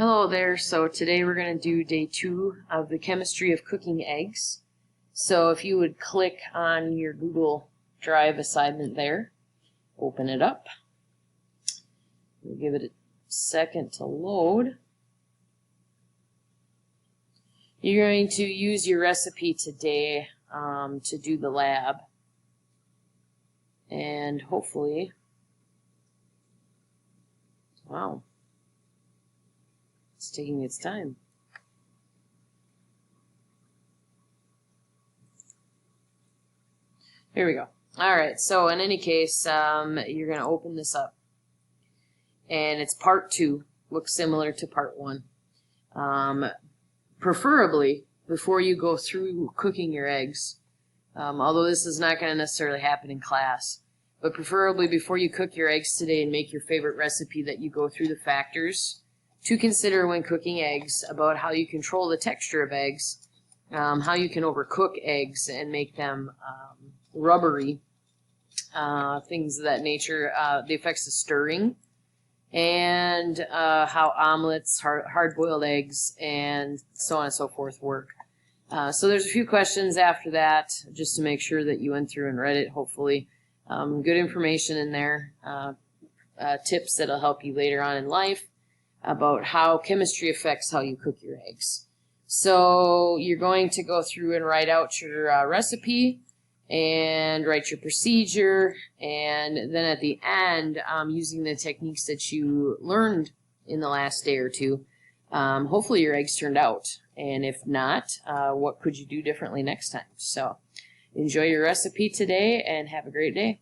Hello there. So today we're going to do day 2 of the chemistry of cooking eggs. So if you would click on your Google Drive assignment there, open it up. We'll give it a second to load. You're going to use your recipe today to do the lab. And hopefully, wow. It's taking its time. Here we go. All right, so in any case, you're going to open this up. And it's part 2. Looks similar to part 1. Preferably, before you go through cooking your eggs, although this is not going to necessarily happen in class, but preferably before you cook your eggs today and make your favorite recipe, that you go through the factors to consider when cooking eggs, about how you control the texture of eggs, how you can overcook eggs and make them rubbery, things of that nature, the effects of stirring, and how omelets, hard-boiled eggs, and so on and so forth work. So there's a few questions after that, just to make sure that you went through and read it, hopefully. Good information in there, tips that'll help you later on in life, about how chemistry affects how you cook your eggs. So you're going to go through and write out your recipe and write your procedure, and then at the end, using the techniques that you learned in the last day or two, hopefully your eggs turned out. And if not, what could you do differently next time? So enjoy your recipe today and have a great day.